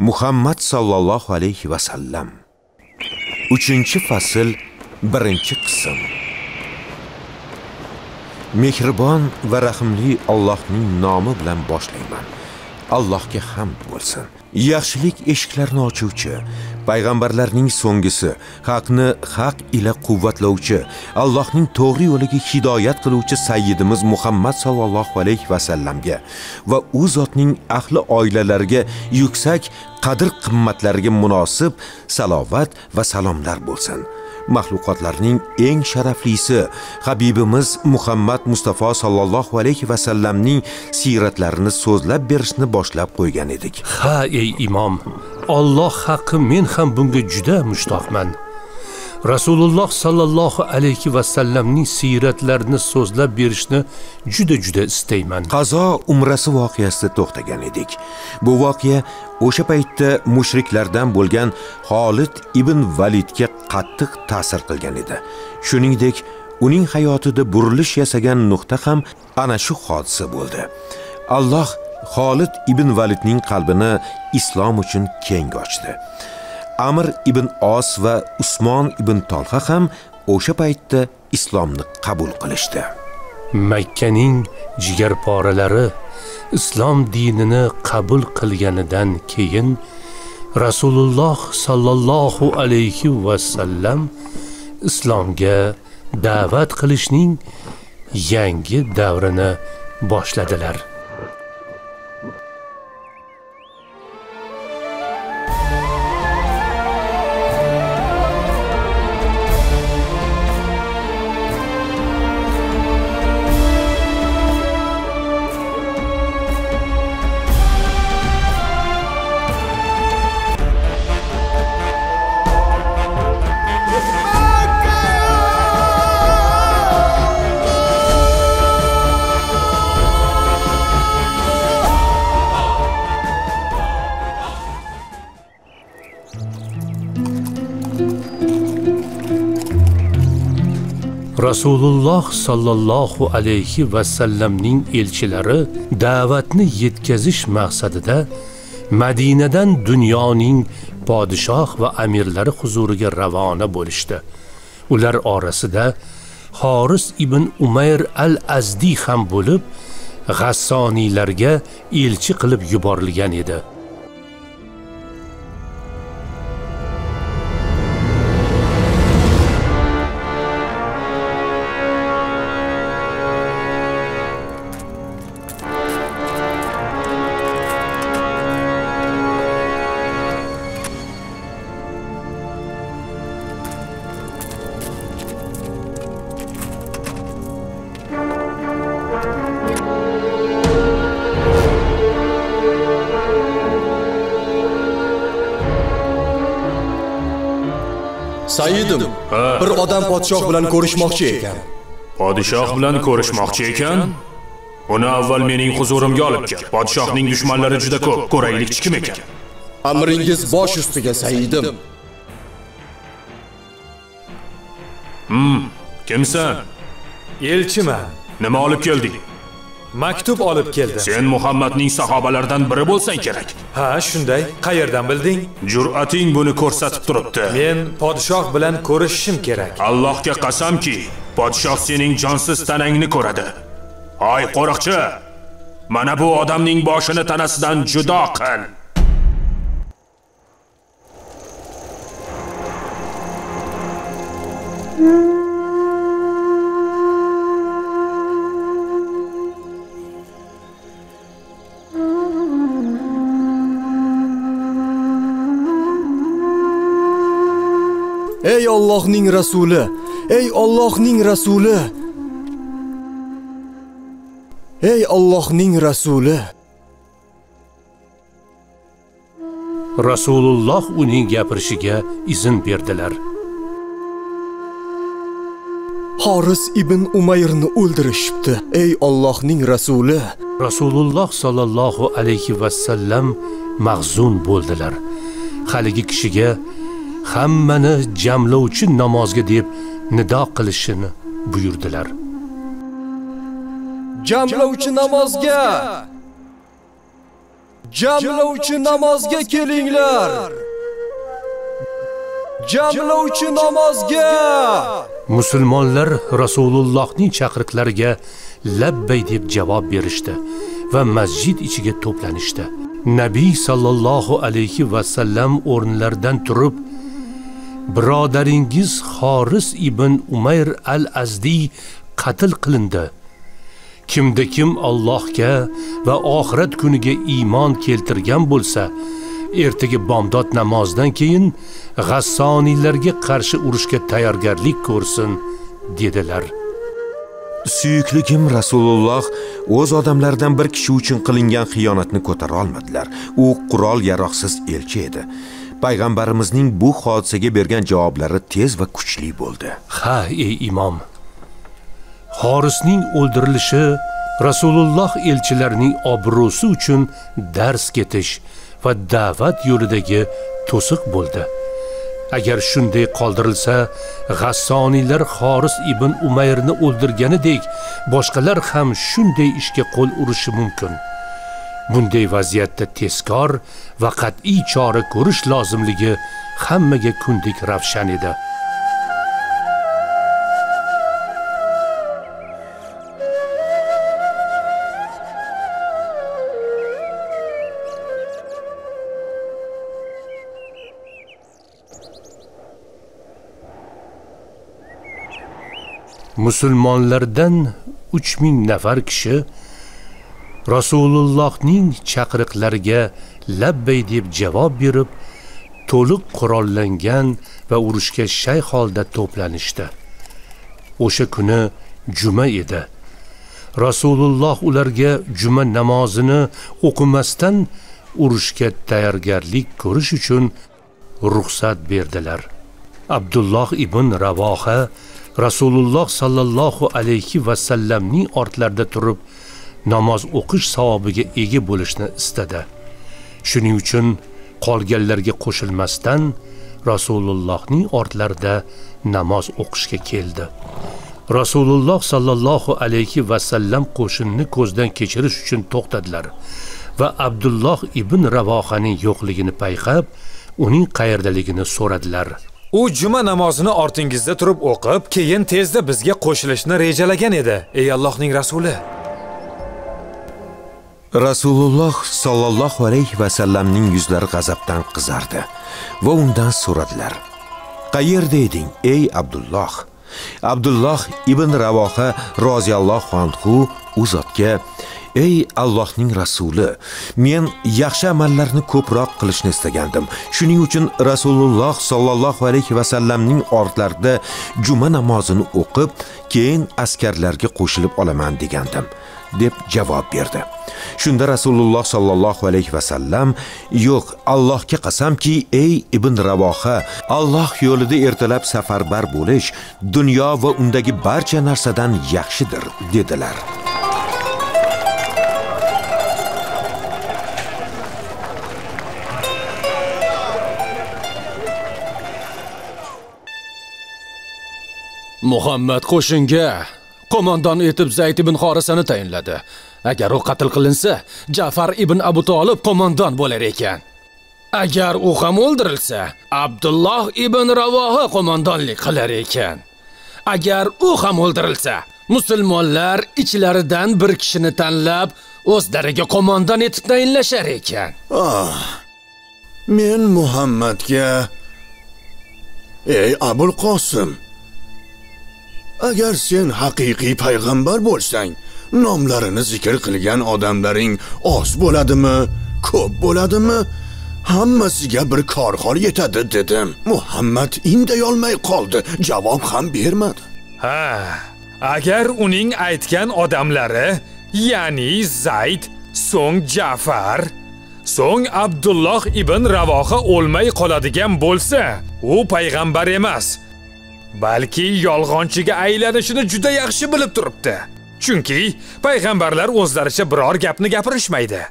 Muhammad sallallohu alayhi va sallam. 3-fasl, 1-qism. Mehribon va rahimli Allohning nomi bilan boshlayman. Allohga hamd bo'lsin. Yaxshilik eshiklarini ochuvchi, payg'ambarlarning so'nggisi, haqni haq ila quvvatlovchi, Allohning to'g'ri yo'liga hidoyat qiluvchi sayyidimiz Muhammad sallallohu alayhi va sallamga va u zotning ahli oilalariga yuksak qadr-qimmatlariga munosib salovat va salomlar bo'lsin. Mahluqotlarning eng sharaflisi Habibimiz Muhammad Mustafa sallallohu alayhi va sallamning siratlarini so'zlab berishni boshlab qo'ygan edik. Ha ey imom, Alloh haqqi men ham bunga juda mushtoqman. Rasululloh sallallohu alayhi va sallamning siratlarini so'zlab berishni juda istayman. Qazo umrasi voqeasida to'xtagan edik. Bu voqea o'sha paytda mushriklardan bo'lgan Xolid ibn Validga qattiq ta'sir qilgan edi. Shuningdek, uning hayotida burilish yasagan nuqta ham ana shu hodisa bo'ldi. Alloh Xolid ibn Validning qalbini islom uchun keng ochdi. Amr ibn Os va Usmon ibn Talha ham o'sha paytda islomni qabul qilishdi. Makkaning jigarporalari islom dinini qabul qilganidan keyin Rasululloh sallallohu alayhi va sallam islomga da'vat qilishning yangi davrini boshladilar. Rasululloh sallallohu alayhi va sallamning elchilari da'vatni yetkazish maqsadida Madinadan dunyoning podshoh va amirlari huzuriga ravona bo'lishdi. Ular orasida Xoris ibn Umayr al-Azdi ham bo'lib, G'assoniylarga elchi qilib yuborilgan edi. Sayyidim, bir odam podshoh bilan ko'rishmoqchi ekan. Podshoh bilan ko'rishmoqchi ekan? Uni avval mening huzurimga olib kel. Podshohning dushmanlari juda ko'p. Ko'raylikchi kim ekan? Amringiz bosh ustiga, sayyidim. Kimsan? Elchiman. Nima olib kelding? Maktub olib keldim. Sen Muhammadning sahobalaridan biri bo'lsang kerak. Ha, shunday. Qayerdan bilding? Jur'ating buni ko'rsatib turibdi. Men podshoh bilan ko'rishishim kerak. Allohga qasamki, podshoh sening jonsiz tanangni ko'radi. Ay qo'riqchi, mana bu odamning boshini tanasidan judo qil. Ey Allohning rasuli, ey Allohning rasuli. Ey Allohning rasuli. Rasululloh uning gapirishiga izn berdilar. Xoris ibn Umayrni o'ldirishibdi. Ey Allohning rasuli. Rasululloh sallallohu alayhi va sallam mahzun bo'ldilar. Haligi kishiga hammani jamlovchi namozga deb nido qilishini buyurdilar. Jamlovchi namozga! Jamlovchi namozga kelinglar. Jamlovchi namozga. Musulmonlar Rasulullohning chaqiriqlariga labbay deb javob berishdi va masjid ichiga to'planishdi. Nabiy sallallohu alayhi va sallam o'rnlaridan turib, birodaringiz Xoris ibn Umayr al-Azdi qatl qilindi. Kimda kim Allohga va oxirat kuniga iymon keltirgan bo'lsa, ertaga bomdod namozidan keyin G'assoniylarga qarshi urushga tayyorgarlik ko'rsin, dedilar. Suyukligim Rasululloh o'z odamlaridan bir kishi uchun qilingan xiyonatni ko'tara olmadilar. U qurol yaroqsiz elchi edi. Payg'ambarimizning bu hodisaga bergan javoblari tez va kuchli bo'ldi. Ha, ey imom. Xorisning o'ldirilishi Rasululloh elchilarining obro'si uchun dars ketish va da'vat yo'lidagi to'siq bo'ldi. Agar shunday qoldirilsa, G'assoniylar Xoris ibn Umayrni o'ldirganidek, boshqalar ham shunday ishga qo'l urishi mumkin. Bunday vaziyatda tezkor va qat'iy chora ko'rish lozimligi hammaga kundek ravshan edi. Musulmonlardan 3000 nafar kishi Rasulullohning chaqiriqlariga labbay deb javob berib, to'liq qurollangan va urushga shay holda to'planishdi. O'sha kuni juma edi. Rasululloh ularga juma namozini o'qimasdan urushga tayyorgarlik ko'rish uchun ruxsat berdilar. Abdulloh ibn Ravoha Rasululloh sallallohu alayhi va sallamning ortlarida turib namoz o'qish savobiga ega bo'lishni istadi. Shuning uchun qolganlarga qo'shilmasdan Rasulullohning ortlarida namoz o'qishga keldi. Rasululloh sallallohu alayhi va sallam qo'shinni ko'zdan kechirish uchun to'xtadilar va Abdulloh ibn Ravohaning yo'qligini payqab, uning qayerdaligini so'radilar. U juma namozini ortingizda turib o'qib, keyin tezda bizga qo'shilishni rejalagan edi, ey Allohning rasuli. Rasululloh sallallohu alayhi va sallamning yuzlari g'azabdan qizardi va undan so'radilar. Qayerda eding, ey Abdulloh? Abdulloh ibn Ravoha roziyallohu anhu u zotga: Ey Allohning rasuli, men yaxshi amallarni ko'proq qilishni istagandim. Shuning uchun Rasululloh sallallohu alayhi va sallamning ortlarida juma namozini o'qib, keyin askarlarga qo'shilib olaman degandim, deb javob berdi. Shunda Rasululloh sallallohu alayhi va sallam: "Yo'q, Allohga qasamki, ey ibn Ravoha, Alloh yo'lida ertalab safarbar bo'lish dunyo va undagi barcha narsadan yaxshidir", dedilar. Muhammad qo'shinga qo'mondon etib Zayd ibn Xorisani tayinladi. Agar u qatl qilinsa, Ja'far ibn Abu Talib qo'mondon bo'lar ekan. Agar u ham o'ldirilsa, Abdulloh ibn Ravoha qo'mondonlik qilar ekan. Agar u ham o'ldirilsa, musulmonlar ichlaridan bir kishini tanlab, o'zlariga qo'mondon etib tayinlashar ekan. Men Muhammadga: "Ey Abul Qosim, agar sen haqiqiy payg'ambar bo'lsang, nomlarini zikr qilgan odamlaring oz bo'ladimi, ko'p bo'ladimi? Hammasiga bir korxol yetadi", dedim. Muhammad indamay olmay qoldi, javob ham bermadi. Agar uning aytgan odamlari, ya'ni Zayd, so'ng Ja'far, so'ng Abdulloh ibn Ravoha o'lmay qoladigan bo'lsa, u payg'ambar emas, balki yolg'onchiga aylanishini juda yaxshi bilib turibdi. Chunki payg'ambarlar o'zlaricha biror gapni gapirishmaydi.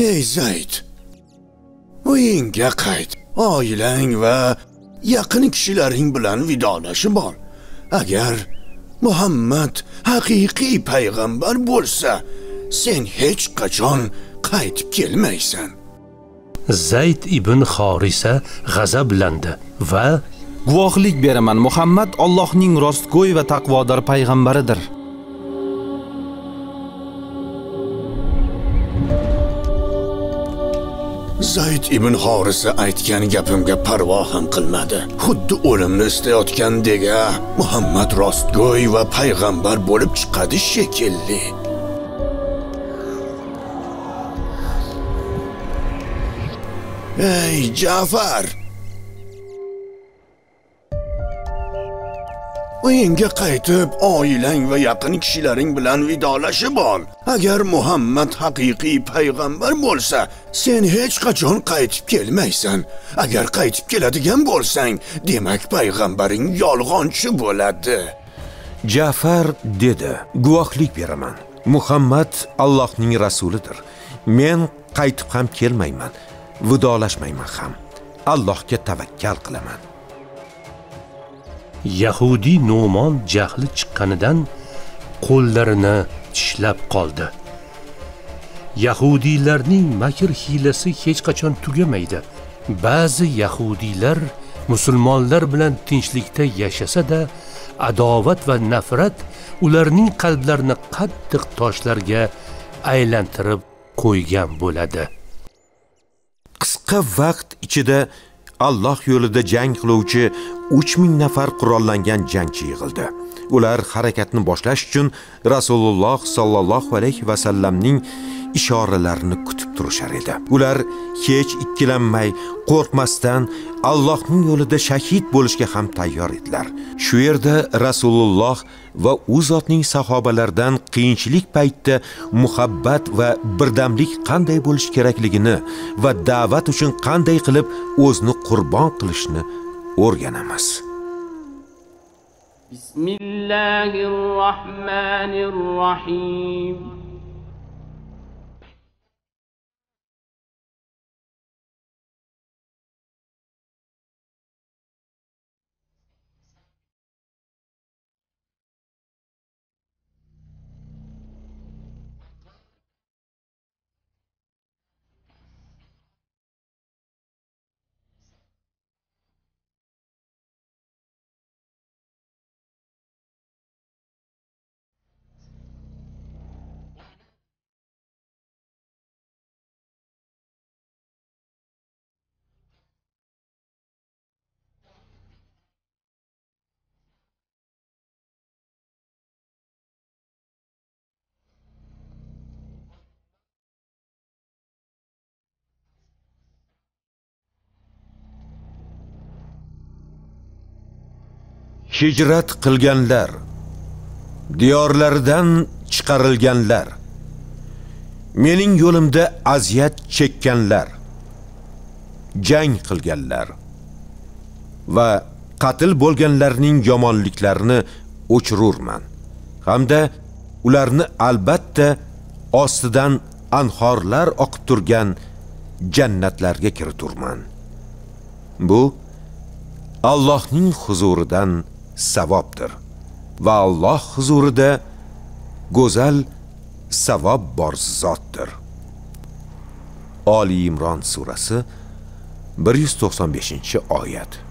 Ey Zayd, uyingga qayt. Oilang va yaqin kishilaring bilan vidolashib ol. agar Muhammad haqiqiy payg'ambar bo'lsa, sen hech qachon qaytib kelmaysan. Zayd ibn Xorisa g'azablandi va Guvohlik beraman, Muhammad Allohning rostgo'y va taqvodor payg'ambaridir. Zayd ibn Xorisa aytgan gapimga parvo ham qilmadi. Xuddi o'limni istayotgandek, Muhammad rostgo'y va payg'ambar bo'lib chiqadi shekilli. Ey Ja'far! Uyingga qaytib, oilang va yaqin kishilaring bilan vidolashib ol. Agar Muhammad haqiqiy payg'ambar bo'lsa, sen hech qachon qaytib kelmaysan. Agar qaytib keladigan bo'lsang, demak payg'ambaring yolg'onchi bo'ladi. Ja'far dedi: "Guvohlik beraman. Muhammad Allohning rasulidir. Men qaytib ham kelmayman, vidolashmayman ham. Allohga tavakkal qilaman." Yahudi Nu'mon jahli chiqqanidan qo'llarini tishlab qoldi. Yahudiylarning makr hiylasi hech qachon tugamaydi. Ba'zi yahudiylar musulmonlar bilan tinchlikda yashasa-da, adovat va nafrat ularning qalblarini qattiq toshlarga aylantirib qo'ygan bo'ladi. Qisqa vaqt ichida Alloh yo'lida jang qiluvchi 3000 nafar qurollangan jangchi yig'ildi. Ular harakatni boshlash uchun Rasululloh sallallohu alayhi va sallamning ishoralarini kutib turishar edi. Ular hech ikkilanmay, qo'rqmasdan Allohning yo'lida shahid bo'lishga ham tayyor edilar. Shu yerda Rasululloh va u zotning sahobalaridan qiyinchilik paytida muhabbat va birdamlik qanday bo'lish kerakligini va da'vat uchun qanday qilib o'zni qurbon qilishni o'rganamiz. Bismillahirrohmanirrohim. Hijrat qilganlar, diyorlaridan chiqarilganlar, mening yo'limda aziyat chekkanlar, jang qilganlar va qatl bo'lganlarning yomonliklarini o'chirurman, hamda ularni albatta ostidan anhorlar oqib turgan jannatlarga kiriturman. Bu Allohning huzuridan savobdir va Alloh huzurida go'zal savob bor zotdir. Ali Imron surasi 195-oyat.